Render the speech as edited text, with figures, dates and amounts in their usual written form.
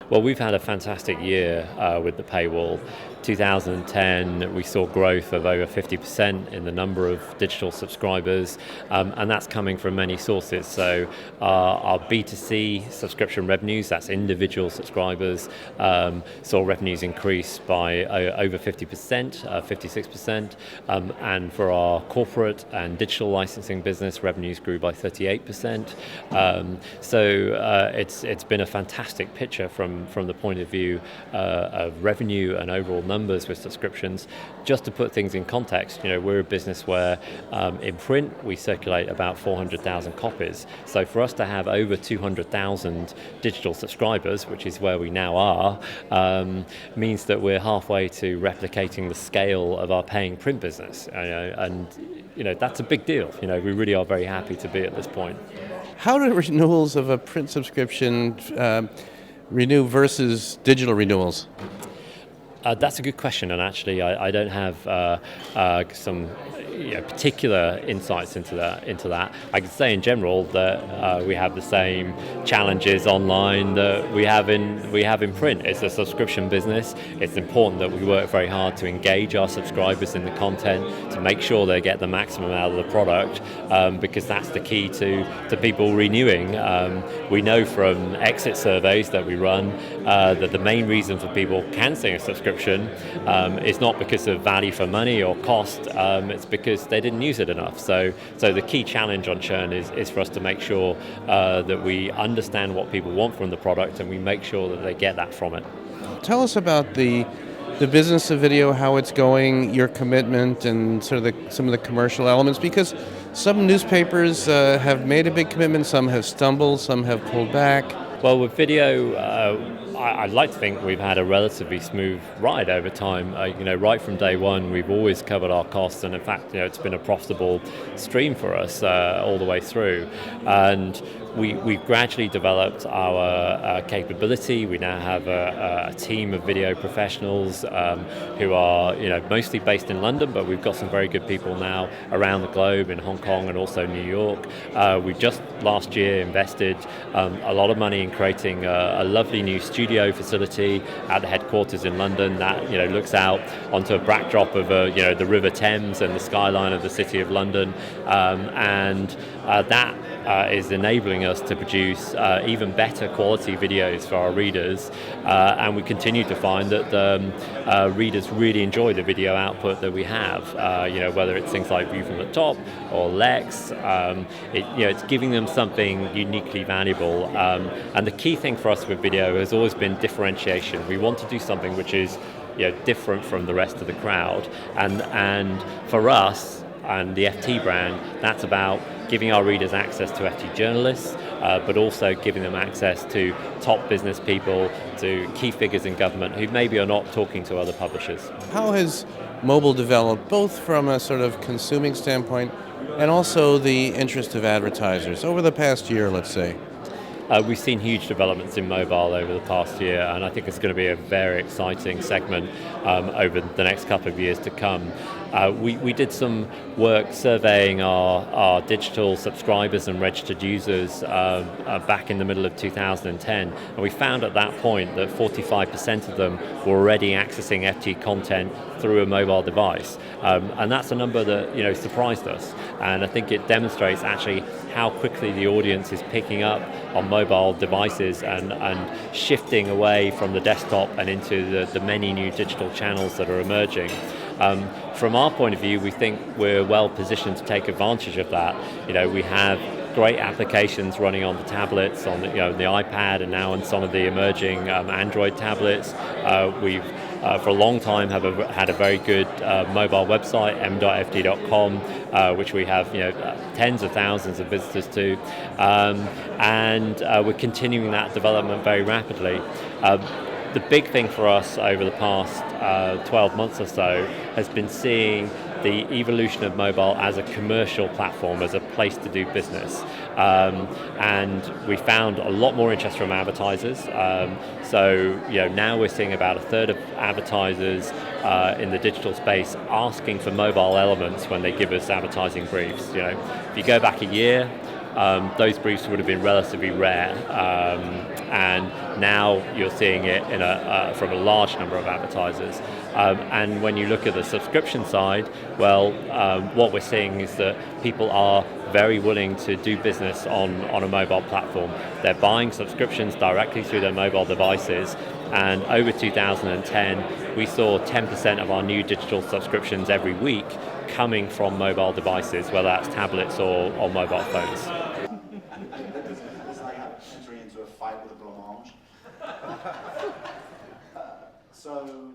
Well, we've had a fantastic year with the paywall. 2010, we saw growth of over 50% in the number of digital subscribers, and that's coming from many sources. So our B2C subscription revenues, that's individual subscribers, saw revenues increase by over 50%, 56%, and for our corporate and digital licensing business, revenues grew by 38%. So it's been a fantastic picture from the point of view of revenue and overall numbers with subscriptions. Just to put things in context, we're a business where in print we circulate about 400,000 copies. So for us to have over 200,000 digital subscribers, which is where we now are, means that we're halfway to replicating the scale of our paying print business. And that's a big deal. We really are very happy to be at this point. How do renewals of a print subscription renew versus digital renewals? That's a good question, and actually I don't have some particular insights into that. I can say in general that we have the same challenges online that we have in print. It's a subscription business. It's important that we work very hard to engage our subscribers in the content, to make sure they get the maximum out of the product, because that's the key to people renewing. We know from exit surveys that we run that the main reason for people cancelling a subscription is not because of value for money or cost, it's because they didn't use it enough. So the key challenge on churn is for us to make sure that we understand what people want from the product and we make sure that they get that from it. Tell us about the business of video, how it's going, your commitment, and sort of some of the commercial elements, because some newspapers have made a big commitment, some have stumbled, some have pulled back. Well, with video, I'd like to think we've had a relatively smooth ride over time. Right from day one, we've always covered our costs, and in fact, it's been a profitable stream for us all the way through. And we've gradually developed our capability. We now have a team of video professionals who are, mostly based in London, but we've got some very good people now around the globe in Hong Kong and also New York. We just last year invested a lot of money in creating a lovely new studio facility at the headquarters in London that looks out onto a backdrop of the River Thames and the skyline of the City of London, and that is enabling us to produce even better quality videos for our readers, and we continue to find that readers really enjoy the video output that we have. Whether it's things like View from the Top or Lex, it's giving them something uniquely valuable. And the key thing for us with video has always been differentiation. We want to do something which is different from the rest of the crowd, and for us and the FT brand, that's about giving our readers access to FT journalists, but also giving them access to top business people, to key figures in government who maybe are not talking to other publishers. How has mobile developed, both from a sort of consuming standpoint and also the interest of advertisers over the past year, let's say? We've seen huge developments in mobile over the past year, and I think it's going to be a very exciting segment over the next couple of years to come. We did some work surveying our digital subscribers and registered users back in the middle of 2010, and we found at that point that 45% of them were already accessing FT content through a mobile device, and that's a number that surprised us, and I think it demonstrates actually how quickly the audience is picking up on mobile devices and shifting away from the desktop and into the many new digital channels that are emerging. From our point of view, we think we're well positioned to take advantage of that. We have great applications running on the tablets, on the iPad, and now on some of the emerging Android tablets. We've for a long time had a very good mobile website, m.ft.com, which we have tens of thousands of visitors to, and we're continuing that development very rapidly. The big thing for us over the past 12 months or so has been seeing the evolution of mobile as a commercial platform, as a place to do business. And we found a lot more interest from advertisers. So now we're seeing about a third of advertisers in the digital space asking for mobile elements when they give us advertising briefs. If you go back a year, those briefs would have been relatively rare, and now you're seeing it from a large number of advertisers. And when you look at the subscription side, well, what we're seeing is that people are very willing to do business on a mobile platform. They're buying subscriptions directly through their mobile devices, and over 2010, we saw 10% of our new digital subscriptions every week coming from mobile devices, whether that's tablets or mobile phones. It's like entering into a fight with a blancmange. So